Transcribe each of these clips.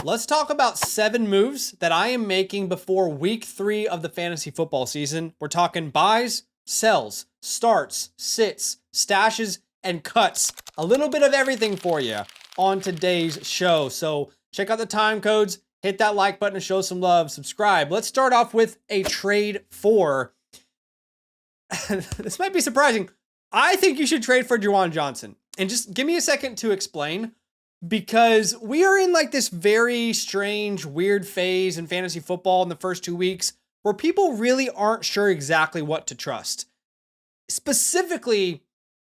Let's talk about 7 moves that I am making before week 3 of the fantasy football season. We're talking buys, sells, starts, sits, stashes, and cuts. A little bit of everything for you on today's show. So check out the time codes, hit that like button to show some love, subscribe. Let's start off with a trade for, this might be surprising. I think you should trade for Juwan Johnson. And just give me a second to explain, because we are in like this very strange, weird phase in fantasy football in the first 2 weeks where people really aren't sure exactly what to trust. Specifically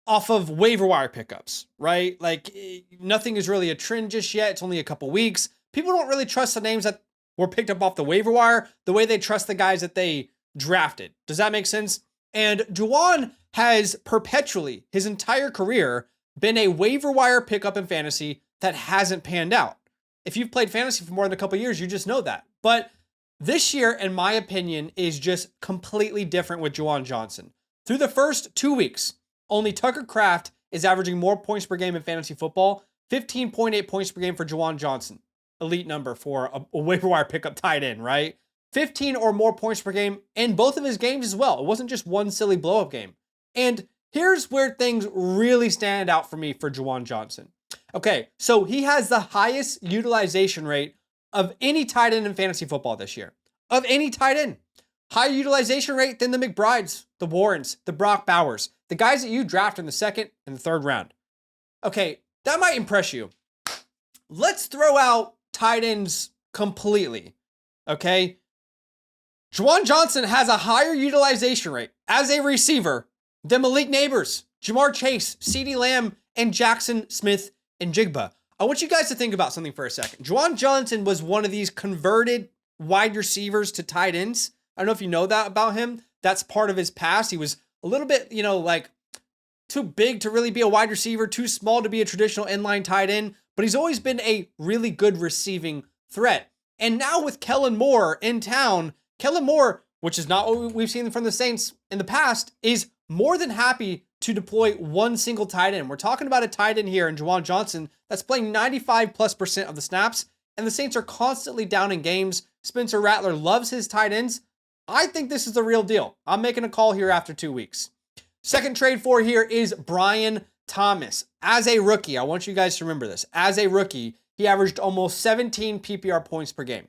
off of waiver wire pickups, right? Like nothing is really a trend just yet. It's only a couple weeks. People don't really trust the names that were picked up off the waiver wire the way they trust the guys that they drafted. Does that make sense? And Juwan has perpetually, his entire career, been a waiver wire pickup in fantasy that hasn't panned out. If you've played fantasy for more than a couple years, you just know that. But this year, in my opinion, is just completely different with Juwan Johnson. Through the first 2 weeks, only Tucker Kraft is averaging more points per game in fantasy football, 15.8 points per game for Juwan Johnson. Elite number for a waiver wire pickup tight end, right? 15 or more points per game in both of his games as well. It wasn't just one silly blow-up game. And here's where things really stand out for me for Juwan Johnson. Okay, so he has the highest utilization rate of any tight end in fantasy football this year. Of any tight end. Higher utilization rate than the McBrides, the Warrens, the Brock Bowers, the guys that you draft in the second and the third round. Okay, that might impress you. Let's throw out tight ends completely, okay? Juwan Johnson has a higher utilization rate as a receiver than Malik Neighbors, Jamar Chase, CeeDee Lamb, and Jackson Smith and Jigba. I want you guys to think about something for a second. Juwan Johnson was one of these converted wide receivers to tight ends. I don't know if you know that about him. That's part of his past. He was a little bit, like too big to really be a wide receiver, too small to be a traditional inline tight end, but he's always been a really good receiving threat. And now with Kellen Moore in town, Kellen Moore, which is not what we've seen from the Saints in the past, is more than happy to deploy one single tight end. We're talking about a tight end here in Juwan Johnson that's playing 95+% of the snaps, and the Saints are constantly down in games. Spencer Rattler loves his tight ends. I think this is the real deal. I'm making a call here after 2 weeks. Second trade for here is Brian Thomas. As a rookie, I want you guys to remember this. As a rookie, he averaged almost 17 PPR points per game.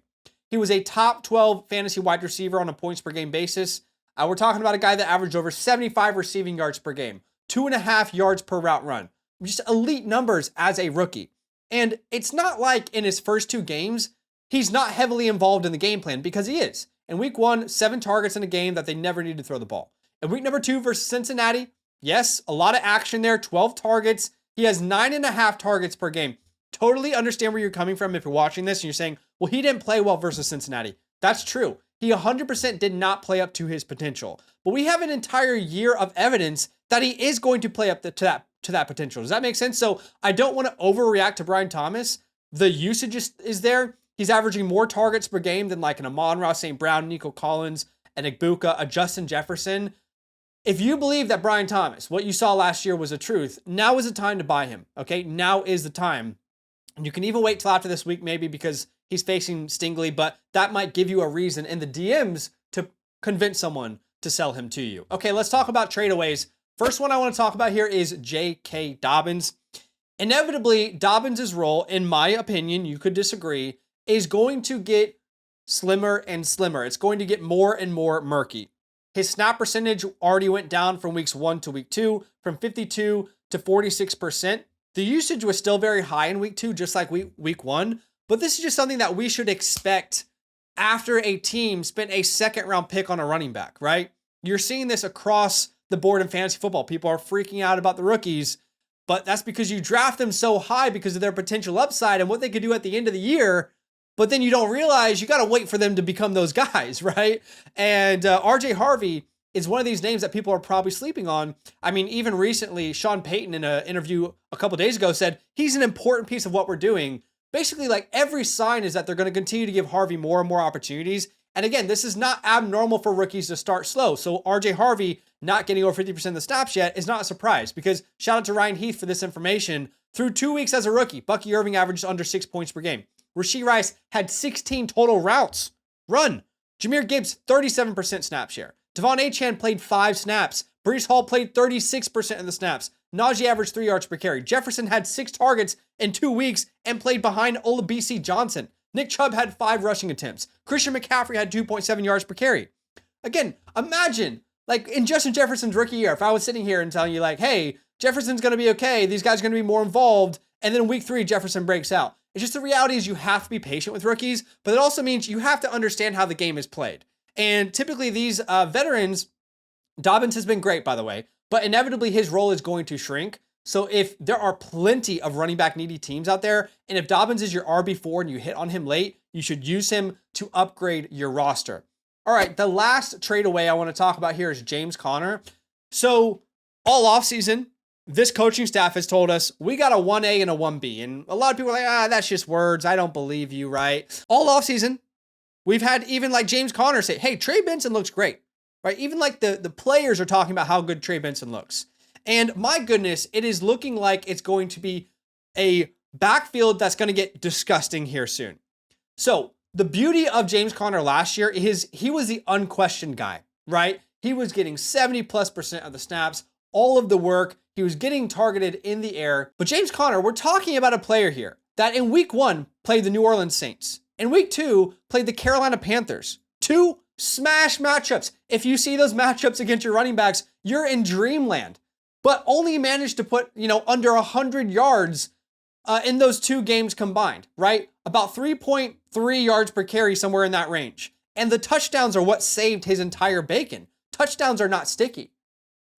He was a top 12 fantasy wide receiver on a points per game basis. We're talking about a guy that averaged over 75 receiving yards per game, 2.5 yards per route run. Just elite numbers as a rookie. And it's not like in his first 2 games, he's not heavily involved in the game plan, because he is. In week 1, 7 targets in a game that they never need to throw the ball. In week number 2 versus Cincinnati, yes, a lot of action there, 12 targets. He has 9.5 targets per game. Totally understand where you're coming from if you're watching this and you're saying, well, he didn't play well versus Cincinnati. That's true. He 100% did not play up to his potential. But we have an entire year of evidence that he is going to play up to that potential. Does that make sense? So I don't want to overreact to Brian Thomas. The usage is there. He's averaging more targets per game than like an Amon-Ra St. Brown, Nico Collins, an Igbuka, a Justin Jefferson. If you believe that Brian Thomas, what you saw last year was the truth, now is the time to buy him, okay? Now is the time. And you can even wait till after this week maybe because he's facing Stingley, but that might give you a reason in the DMs to convince someone to sell him to you. Okay, let's talk about tradeaways. First one I want to talk about here is J.K. Dobbins. Inevitably, Dobbins' role, in my opinion, you could disagree, is going to get slimmer and slimmer. It's going to get more and more murky. His snap percentage already went down from weeks 1 to week 2, from 52 to 46%. The usage was still very high in week 2, just like week 1, but this is just something that we should expect after a team spent a second round pick on a running back, right? You're seeing this across the board in fantasy football. People are freaking out about the rookies, but that's because you draft them so high because of their potential upside and what they could do at the end of the year. But then you don't realize you got to wait for them to become those guys, right? And RJ Harvey is one of these names that people are probably sleeping on. I mean, even recently, Sean Payton in an interview a couple days ago said he's an important piece of what we're doing. Basically, like every sign is that they're going to continue to give Harvey more and more opportunities. And again, this is not abnormal for rookies to start slow. So RJ Harvey not getting over 50% of the snaps yet is not a surprise, because shout out to Ryan Heath for this information. Through 2 weeks as a rookie, Bucky Irving averaged under 6 points per game. Rashee Rice had 16 total routes run. Jahmyr Gibbs, 37% snap share. Devon Achane played 5 snaps. Breece Hall played 36% of the snaps. Najee averaged 3 yards per carry. Jefferson had 6 targets in 2 weeks and played behind Olabisi Johnson. Nick Chubb had 5 rushing attempts. Christian McCaffrey had 2.7 yards per carry. Again, imagine, like in Justin Jefferson's rookie year, if I was sitting here and telling you like, hey, Jefferson's going to be okay, these guys are going to be more involved, and then week 3, Jefferson breaks out. It's just the reality is you have to be patient with rookies, but it also means you have to understand how the game is played. And typically these veterans, Dobbins has been great, by the way, but inevitably his role is going to shrink. So if there are plenty of running back needy teams out there, and if Dobbins is your RB4 and you hit on him late, you should use him to upgrade your roster. All right, the last trade away I want to talk about here is James Conner. So all offseason, this coaching staff has told us we got a 1A and a 1B. And a lot of people are like, that's just words. I don't believe you, right? All offseason, we've had even like James Conner say, hey, Trey Benson looks great, right? Even like the players are talking about how good Trey Benson looks. And my goodness, it is looking like it's going to be a backfield that's going to get disgusting here soon. So the beauty of James Conner last year is he was the unquestioned guy, right? He was getting 70+% of the snaps, all of the work. He was getting targeted in the air. But James Conner, we're talking about a player here that in week 1 played the New Orleans Saints. In week 2 played the Carolina Panthers. 2 smash matchups. If you see those matchups against your running backs, you're in dreamland. But only managed to put, under 100 yards in those 2 games combined, right? About 3.3 yards per carry, somewhere in that range. And the touchdowns are what saved his entire bacon. Touchdowns are not sticky.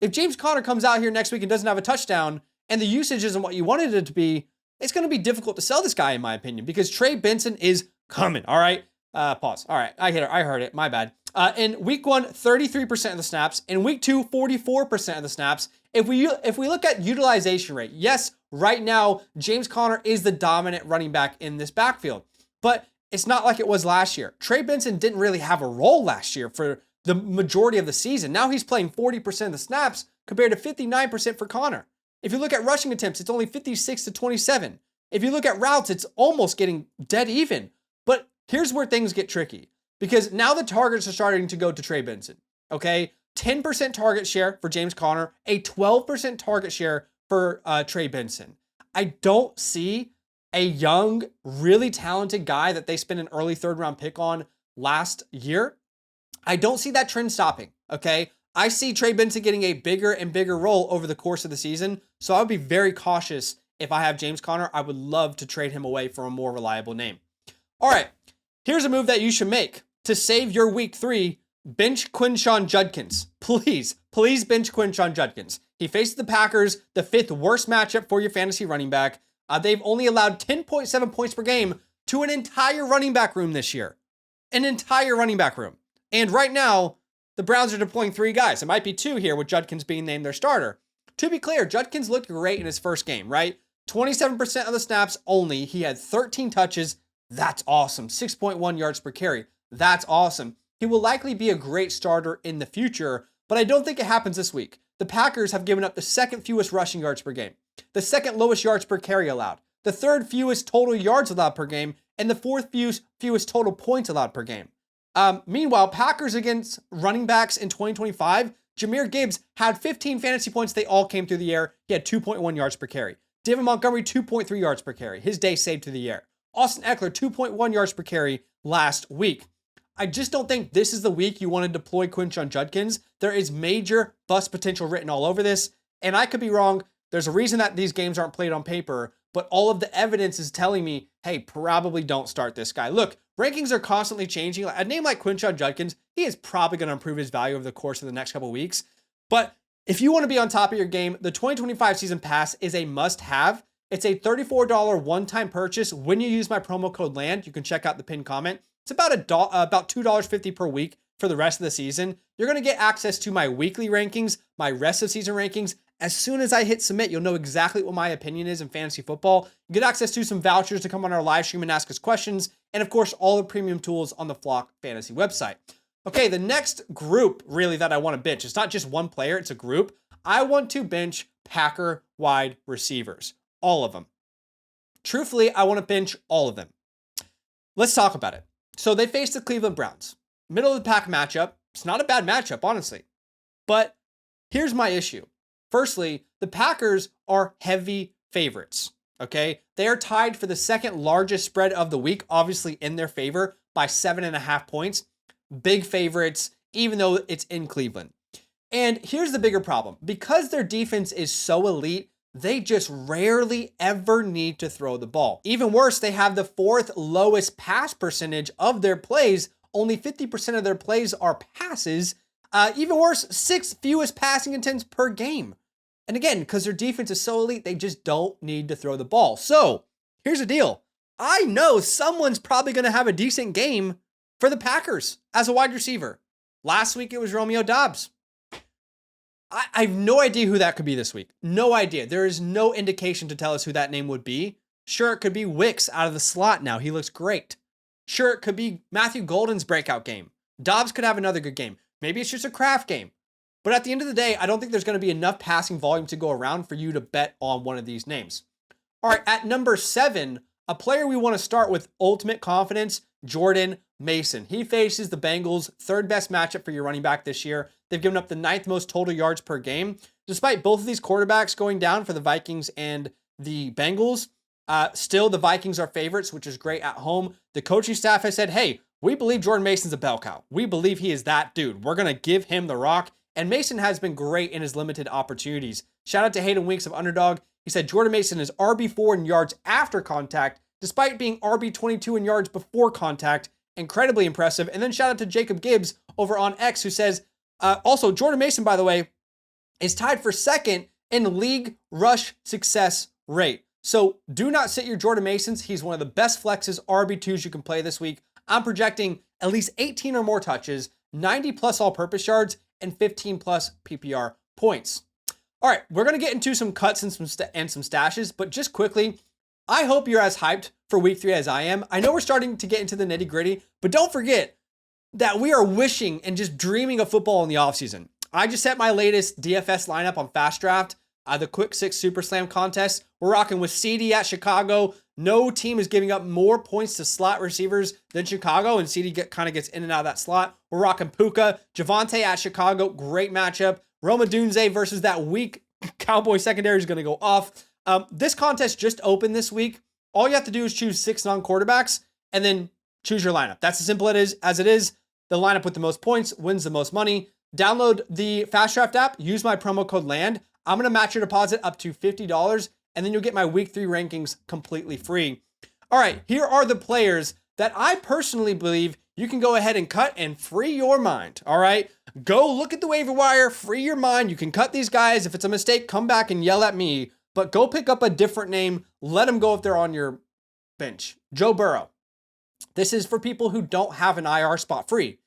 If James Conner comes out here next week and doesn't have a touchdown and the usage isn't what you wanted it to be, it's going to be difficult to sell this guy, in my opinion, because Trey Benson is coming. All right. Pause. All right. I heard it. My bad. In week 1, 33% of the snaps. In week 2, 44% of the snaps. If we look at utilization rate, yes, right now, James Conner is the dominant running back in this backfield, but it's not like it was last year. Trey Benson didn't really have a role last year for the majority of the season. Now he's playing 40% of the snaps compared to 59% for Conner. If you look at rushing attempts, it's only 56 to 27. If you look at routes, it's almost getting dead even. But here's where things get tricky, because now the targets are starting to go to Trey Benson, okay? 10% target share for James Conner, a 12% target share for Trey Benson. I don't see a young, really talented guy that they spent an early 3rd round pick on last year. I don't see that trend stopping, okay? I see Trey Benson getting a bigger and bigger role over the course of the season, so I would be very cautious if I have James Conner. I would love to trade him away for a more reliable name. All right, here's a move that you should make to save your week 3. Bench Quinshon Judkins. Please bench Quinshon Judkins. He faces the Packers, the 5th worst matchup for your fantasy running back. They've only allowed 10.7 points per game to an entire running back room this year. An entire running back room. And right now, the Browns are deploying 3 guys. It might be 2 here with Judkins being named their starter. To be clear, Judkins looked great in his first game, right? 27% of the snaps only. He had 13 touches. That's awesome. 6.1 yards per carry. That's awesome. He will likely be a great starter in the future, but I don't think it happens this week. The Packers have given up the 2nd fewest rushing yards per game, the 2nd lowest yards per carry allowed, the 3rd fewest total yards allowed per game, and the 4th fewest total points allowed per game. Meanwhile, Packers against running backs in 2025, Jahmyr Gibbs had 15 fantasy points. They all came through the air. He had 2.1 yards per carry. David Montgomery, 2.3 yards per carry. His day saved to the air. Austin Eckler, 2.1 yards per carry last week. I just don't think this is the week you want to deploy Quinshon Judkins. There is major bust potential written all over this, and I could be wrong. There's a reason that these games aren't played on paper, but all of the evidence is telling me, hey, probably don't start this guy. Look, rankings are constantly changing. A name like Quinshon Judkins, he is probably going to improve his value over the course of the next couple of weeks. But if you want to be on top of your game, the 2025 season pass is a must-have. It's a $34 one-time purchase. When you use my promo code LAND, you can check out the pinned comment. It's about $2.50 per week for the rest of the season. You're going to get access to my weekly rankings, my rest of season rankings. As soon as I hit submit, you'll know exactly what my opinion is in fantasy football. You get access to some vouchers to come on our live stream and ask us questions. And of course, all the premium tools on the Flock Fantasy website. Okay, the next group really that I want to bench, it's not just one player, it's a group. I want to bench Packer wide receivers. All of them. Truthfully, I want to bench all of them. Let's talk about it. So they faced the Cleveland Browns. Middle of the pack matchup. It's not a bad matchup, honestly. But here's my issue. Firstly, the Packers are heavy favorites, okay? They are tied for the second largest spread of the week, obviously in their favor by 7.5 points. Big favorites, even though it's in Cleveland. And here's the bigger problem. Because their defense is so elite, they just rarely ever need to throw the ball. Even worse, they have the fourth lowest pass percentage of their plays. Only 50% of their plays are passes. Even worse, sixth fewest passing attempts per game. And again, because their defense is so elite, they just don't need to throw the ball. So here's the deal. I know someone's probably going to have a decent game for the Packers as a wide receiver. Last week, it was Romeo Doubs. I have no idea who that could be this week. No idea. There is no indication to tell us who that name would be. Sure, it could be Wicks out of the slot now. He looks great. Sure, it could be Matthew Golden's breakout game. Dobbs could have another good game. Maybe it's just a Kraft game. But at the end of the day, I don't think there's going to be enough passing volume to go around for you to bet on one of these names. All right, at number 7, a player we want to start with ultimate confidence, Jordan Mason. He faces the Bengals' third best matchup for your running back this year. They've given up the 9th most total yards per game. Despite both of these quarterbacks going down for the Vikings and the Bengals, still the Vikings are favorites, which is great at home. The coaching staff has said, hey, we believe Jordan Mason's a bell cow. We believe he is that dude. We're going to give him the rock. And Mason has been great in his limited opportunities. Shout out to Hayden Weeks of Underdog. He said Jordan Mason is RB4 in yards after contact, despite being RB22 in yards before contact. Incredibly impressive. And then shout out to Jacob Gibbs over on X, who says, also, Jordan Mason, by the way, is tied for second in league rush success rate. So do not sit your Jordan Masons. He's one of the best flexes, RB2s you can play this week. I'm projecting at least 18 or more touches, 90 plus all-purpose yards, and 15 plus PPR points. All right, we're going to get into some cuts and some stashes, but just quickly, I hope you're as hyped for week 3 as I am. I know we're starting to get into the nitty-gritty, but don't forget that we are wishing and just dreaming of football in the offseason. I just set my latest DFS lineup on FastDraft, the Quick 6 Super Slam contest. We're rocking with CD at Chicago. No team is giving up more points to slot receivers than Chicago, and CD kind of gets in and out of that slot. We're rocking Puka, Javonte at Chicago. Great matchup. Roma Dunze versus that weak Cowboy secondary is going to go off. This contest just opened this week. All you have to do is choose 6 non-quarterbacks and then choose your lineup. That's as simple as it is. The lineup with the most points wins the most money. Download the FastDraft app. Use my promo code LAND. I'm going to match your deposit up to $50, and then you'll get my week 3 rankings completely free. All right, here are the players that I personally believe you can go ahead and cut and free your mind. All right, go look at the waiver wire, free your mind. You can cut these guys. If it's a mistake, come back and yell at me, but go pick up a different name. Let them go if they're on your bench. Joe Burrow. This is for people who don't have an IR spot free.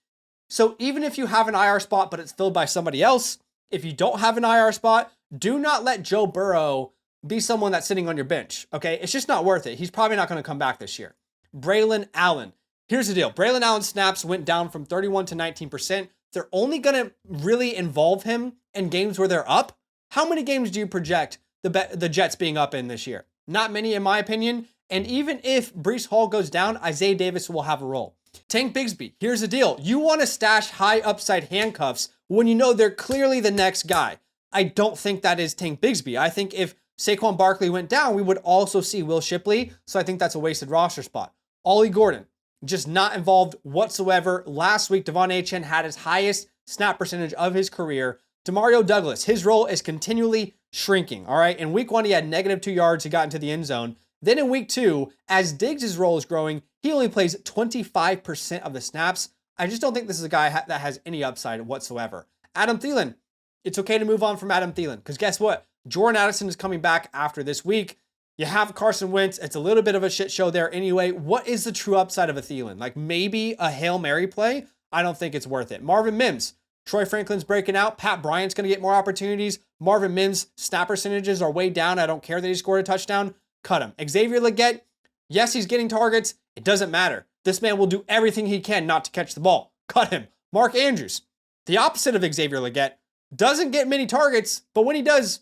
So even if you have an IR spot, but it's filled by somebody else, if you don't have an IR spot, do not let Joe Burrow be someone that's sitting on your bench, okay? It's just not worth it. He's probably not going to come back this year. Braylon Allen. Here's the deal. Braylon Allen's snaps went down from 31 to 19%. They're only going to really involve him in games where they're up. How many games do you project the Jets being up in this year? Not many, in my opinion. And even if Breece Hall goes down, Isaiah Davis will have a role. Tank Bigsby, here's the deal. You want to stash high upside handcuffs when you know they're clearly the next guy. I don't think that is Tank Bigsby. I think if Saquon Barkley went down, we would also see Will Shipley. So I think that's a wasted roster spot. Ollie Gordon, just not involved whatsoever. Last week, Devon Achane had his highest snap percentage of his career. Demario Douglas, his role is continually shrinking. All right. In week 1, he had -2 yards. He got into the end zone. Then in week 2, as Diggs' role is growing, he only plays 25% of the snaps. I just don't think this is a guy that has any upside whatsoever. Adam Thielen. It's okay to move on from Adam Thielen because guess what? Jordan Addison is coming back after this week. You have Carson Wentz. It's a little bit of a shit show there anyway. What is the true upside of a Thielen? Like maybe a Hail Mary play? I don't think it's worth it. Marvin Mims. Troy Franklin's breaking out. Pat Bryant's going to get more opportunities. Marvin Mims' snap percentages are way down. I don't care that he scored a touchdown. Cut him. Xavier Legette. Yes, he's getting targets. It doesn't matter. This man will do everything he can not to catch the ball. Cut him. Mark Andrews. The opposite of Xavier Legette. Doesn't get many targets, but when he does,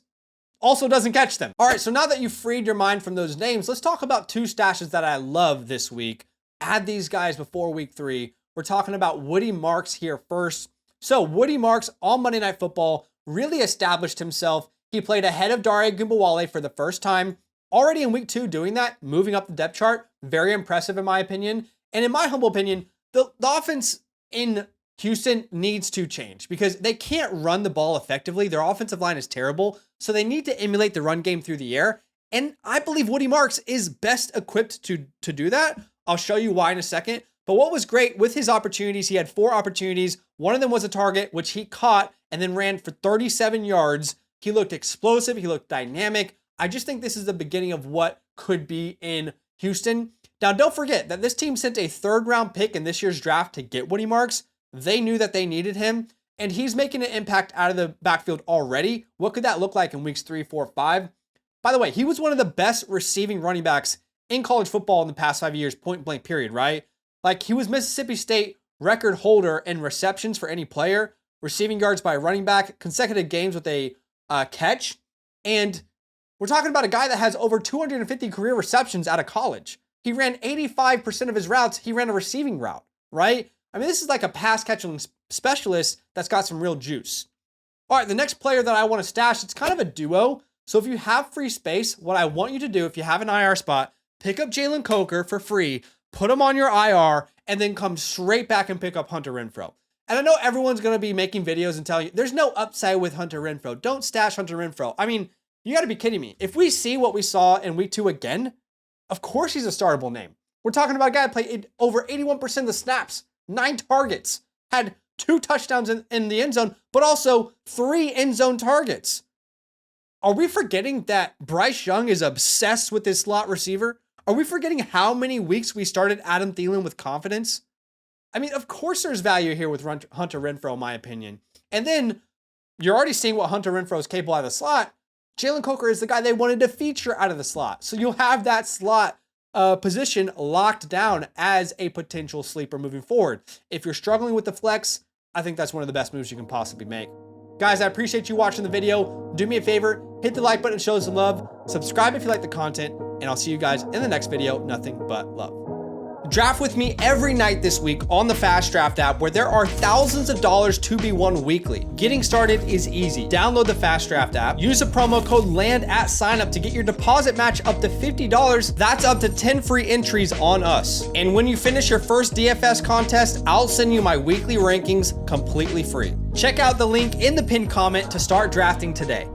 also doesn't catch them. All right, so now that you've freed your mind from those names, let's talk about 2 stashes that I love this week. add these guys before week 3. We're talking about Woody Marks here first. So Woody Marks on Monday Night Football really established himself. He played ahead of Dare Gumbawale for the first time. Already in week 2 doing that, moving up the depth chart. Very impressive in my opinion. And in my humble opinion, the offense in Houston needs to change because they can't run the ball effectively. Their offensive line is terrible. So they need to emulate the run game through the air. And I believe Woody Marks is best equipped to do that. I'll show you why in a second. But what was great with his opportunities, he had 4 opportunities. One of them was a target, which he caught and then ran for 37 yards. He looked explosive. He looked dynamic. I just think this is the beginning of what could be in Houston. Now, don't forget that this team sent a 3rd-round pick in this year's draft to get Woody Marks. They knew that they needed him, and he's making an impact out of the backfield already. What could that look like in weeks 3, 4, 5? By the way, he was one of the best receiving running backs in college football in the past 5 years, point blank period, right? Like, he was Mississippi State record holder in receptions for any player, receiving yards by a running back, consecutive games with a catch, and we're talking about a guy that has over 250 career receptions out of college. He ran 85% of his routes. He ran a receiving route, right? I mean, this is like a pass catching specialist that's got some real juice. All right, the next player that I want to stash, it's kind of a duo. So if you have free space, what I want you to do, if you have an IR spot, pick up Jalen Coker for free, put him on your IR, and then come straight back and pick up Hunter Renfrow. And I know everyone's going to be making videos and telling you, there's no upside with Hunter Renfrow. Don't stash Hunter Renfrow. I mean, you got to be kidding me. If we see what we saw in week 2 again, of course he's a startable name. We're talking about a guy that played over 81% of the snaps, 9 targets, had 2 touchdowns in the end zone, but also 3 end zone targets. Are we forgetting that Bryce Young is obsessed with this slot receiver? Are we forgetting how many weeks we started Adam Thielen with confidence? I mean, of course there's value here with Hunter Renfrow, in my opinion. And then you're already seeing what Hunter Renfrow is capable out of the slot. Jalen Coker is the guy they wanted to feature out of the slot. So you'll have that slot position locked down as a potential sleeper moving forward. If you're struggling with the flex, I think that's one of the best moves you can possibly make. Guys, I appreciate you watching the video. Do me a favor, hit the like button and show some love. Subscribe if you like the content, and I'll see you guys in the next video. Nothing but love. Draft with me every night this week on the FastDraft app, where there are thousands of dollars to be won weekly. Getting started is easy. Download the FastDraft app, use the promo code LAND at signup to get your deposit match up to $50. That's up to 10 free entries on us. And when you finish your first DFS contest, I'll send you my weekly rankings completely free. Check out the link in the pinned comment to start drafting today.